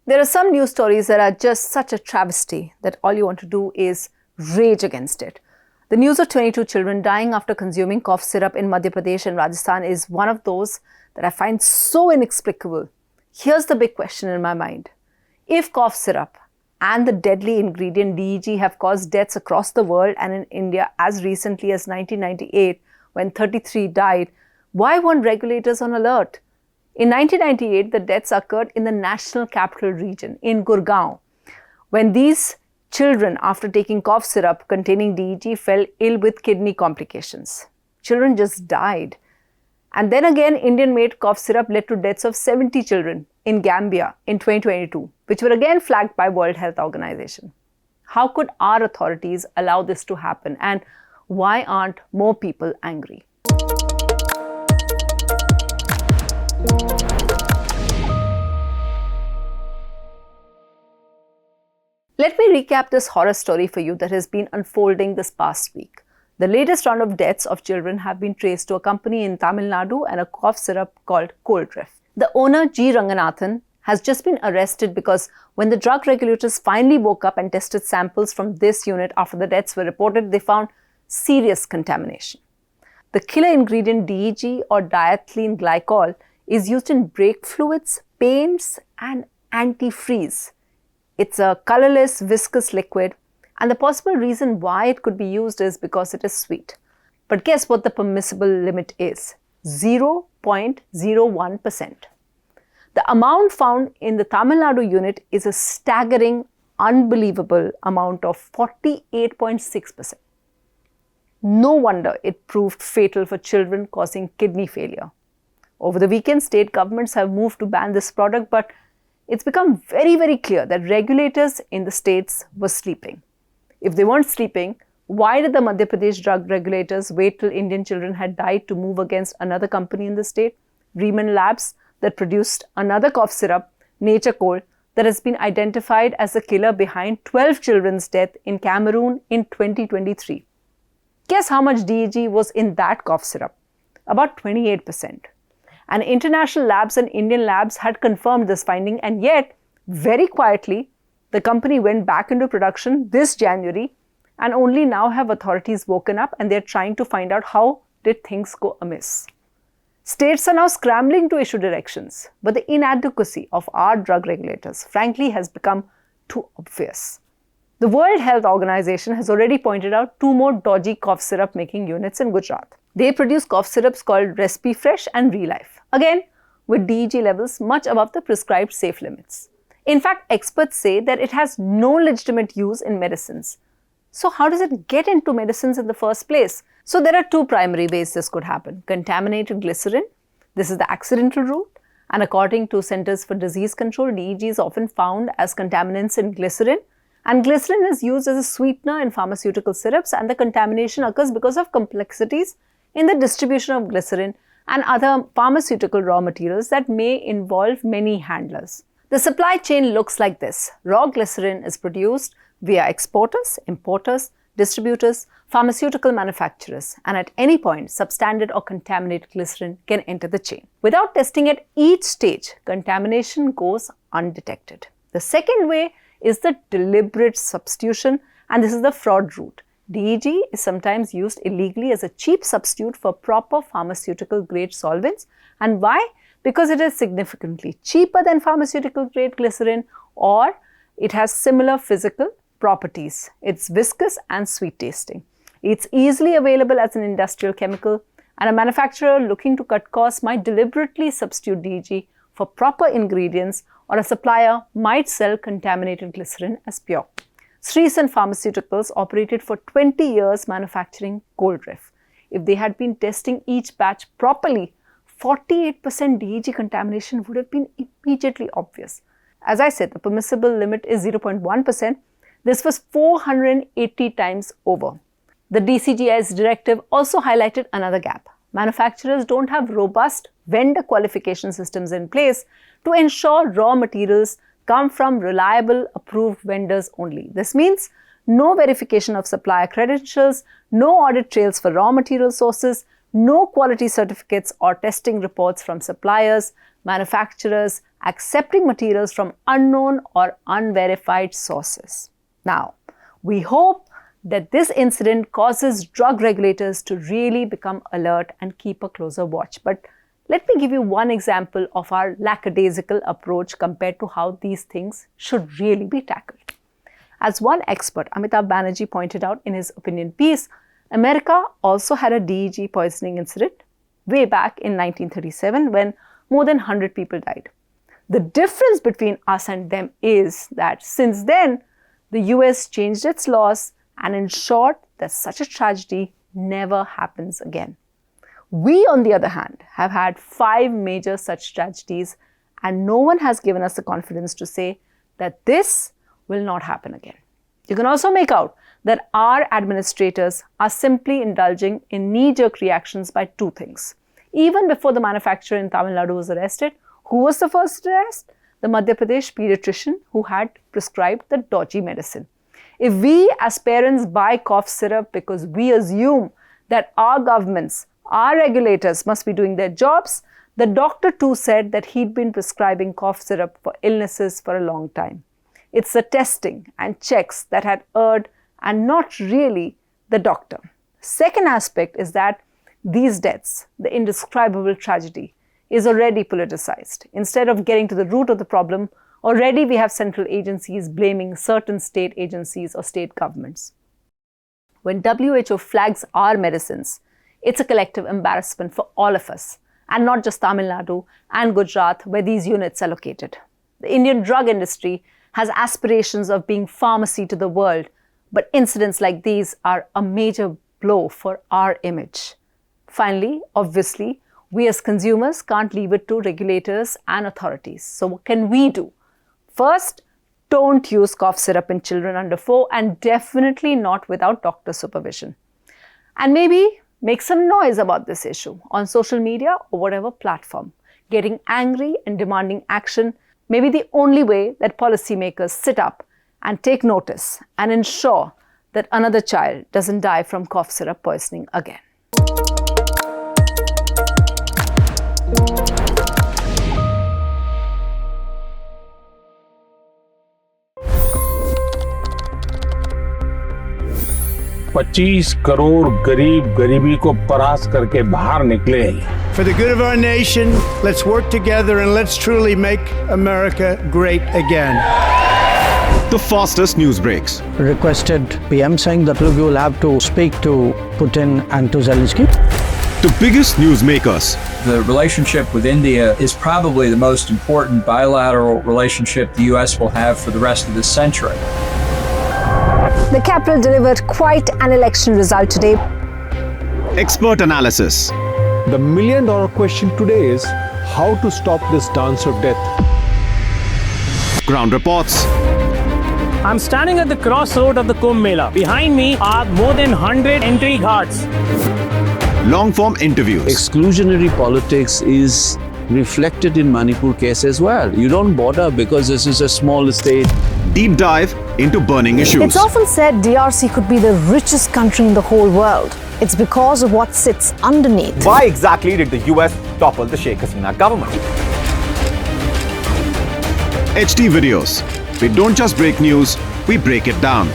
There are some news stories that are just such a travesty that all you want to do is rage against it. The news of 22 children dying after consuming cough syrup in Madhya Pradesh and Rajasthan is one of those that I find so inexplicable. Here's the big question in my mind. If cough syrup and the deadly ingredient DEG have caused deaths across the world and in India as recently as 1998 when 33 died, why weren't regulators on alert? In 1998, the deaths occurred in the National Capital Region in Gurgaon, when these children, after taking cough syrup containing DEG, fell ill with kidney complications. Children just died. And then again, Indian-made cough syrup led to deaths of 70 children in Gambia in 2022, which were again flagged by World Health Organization. How could our authorities allow this to happen, and why aren't more people angry? Let me recap this horror story for you that has been unfolding this past week. The latest round of deaths of children have been traced to a company in Tamil Nadu and a cough syrup called Cold Drift. The owner, G. Ranganathan, has just been arrested because when the drug regulators finally woke up and tested samples from this unit after the deaths were reported, they found serious contamination. The killer ingredient DEG or Diethylene Glycol is used in brake fluids, paints and antifreeze. It's a colorless, viscous liquid, and the possible reason why it could be used is because it is sweet. But guess what the permissible limit is? 0.01%. The amount found in the Tamil Nadu unit is a staggering, unbelievable amount of 48.6%. No wonder it proved fatal for children, causing kidney failure. Over the weekend, state governments have moved to ban this product, but it's become very, very clear that regulators in the states were sleeping. If they weren't sleeping, why did the Madhya Pradesh drug regulators wait till Indian children had died to move against another company in the state, Raymond Labs, that produced another cough syrup, Nature Cold, that has been identified as the killer behind 12 children's death in Cameroon in 2023? Guess how much DEG was in that cough syrup? About 28%. And international labs and Indian labs had confirmed this finding, and yet, very quietly, the company went back into production this January, and only now have authorities woken up and they're trying to find out how did things go amiss. States are now scrambling to issue directions, but the inadequacy of our drug regulators, frankly, has become too obvious. The World Health Organization has already pointed out 2 more dodgy cough syrup making units in Gujarat. They produce cough syrups called Respi Fresh and Relife, again with DEG levels much above the prescribed safe limits. In fact, experts say that it has no legitimate use in medicines. So how does it get into medicines in the first place? So there are 2 primary ways this could happen. Contaminated glycerin, this is the accidental route, and according to Centers for Disease Control, DEG is often found as contaminants in glycerin, and glycerin is used as a sweetener in pharmaceutical syrups, and the contamination occurs because of complexities in the distribution of glycerin and other pharmaceutical raw materials that may involve many handlers. The supply chain looks like this. Raw glycerin is produced via exporters, importers, distributors, pharmaceutical manufacturers, and at any point, substandard or contaminated glycerin can enter the chain. Without testing at each stage, contamination goes undetected. The second way is the deliberate substitution, and this is the fraud route. DEG is sometimes used illegally as a cheap substitute for proper pharmaceutical grade solvents. And why? Because it is significantly cheaper than pharmaceutical grade glycerin, or it has similar physical properties. It's viscous and sweet tasting. It's easily available as an industrial chemical, and a manufacturer looking to cut costs might deliberately substitute DEG for proper ingredients, or a supplier might sell contaminated glycerin as pure. Sreesan Pharmaceuticals operated for 20 years manufacturing Cold Drift. If they had been testing each batch properly, 48% DEG contamination would have been immediately obvious. As I said, the permissible limit is 0.1%. This was 480 times over. The DCGI's directive also highlighted another gap. Manufacturers don't have robust vendor qualification systems in place to ensure raw materials come from reliable, approved vendors only. This means no verification of supplier credentials, no audit trails for raw material sources, no quality certificates or testing reports from suppliers, manufacturers, accepting materials from unknown or unverified sources. Now, we hope that this incident causes drug regulators to really become alert and keep a closer watch. But let me give you one example of our lackadaisical approach compared to how these things should really be tackled. As one expert, Amitabh Banerjee, pointed out in his opinion piece, America also had a DEG poisoning incident way back in 1937 when more than 100 people died. The difference between us and them is that since then, the US changed its laws and ensured that such a tragedy never happens again. We, on the other hand, have had 5 major such tragedies, and no one has given us the confidence to say that this will not happen again. You can also make out that our administrators are simply indulging in knee-jerk reactions by 2 things. Even before the manufacturer in Tamil Nadu was arrested, who was the first arrest? The Madhya Pradesh pediatrician who had prescribed the dodgy medicine. If we as parents buy cough syrup because we assume that our governments, our regulators must be doing their jobs, the doctor too said that he'd been prescribing cough syrup for illnesses for a long time. It's the testing and checks that had erred and not really the doctor. Second aspect is that these deaths, the indescribable tragedy, is already politicized. Instead of getting to the root of the problem, already we have central agencies blaming certain state agencies or state governments. When WHO flags our medicines, it's a collective embarrassment for all of us, and not just Tamil Nadu and Gujarat, where these units are located. The Indian drug industry has aspirations of being pharmacy to the world, but incidents like these are a major blow for our image. Finally, obviously, we as consumers can't leave it to regulators and authorities. So what can we do? First, don't use cough syrup in children under 4, and definitely not without doctor supervision. And maybe make some noise about this issue on social media or whatever platform. Getting angry and demanding action may be the only way that policymakers sit up and take notice and ensure that another child doesn't die from cough syrup poisoning again. $25 crore गरीब गरीबी को परास्त करके बाहर निकले। For the good of our nation, let's work together and let's truly make America great again. The fastest news breaks. Requested PM saying that look, you will have to speak to Putin and to Zelensky. The biggest newsmakers. The relationship with India is probably the most important bilateral relationship the US will have for the rest of this century. The capital delivered quite an election result today. Expert analysis. The million-dollar question today is how to stop this dance of death. Ground reports. I'm standing at the crossroad of the Kumbh Mela. Behind me are more than 100 entry guards. Long-form interviews. Exclusionary politics is reflected in Manipur case as well. You don't bother because this is a small state. Deep dive into burning issues. It's often said DRC could be the richest country in the whole world. It's because of what sits underneath. Why exactly did the US topple the Sheikh Hasina government? HT videos. We don't just break news, we break it down.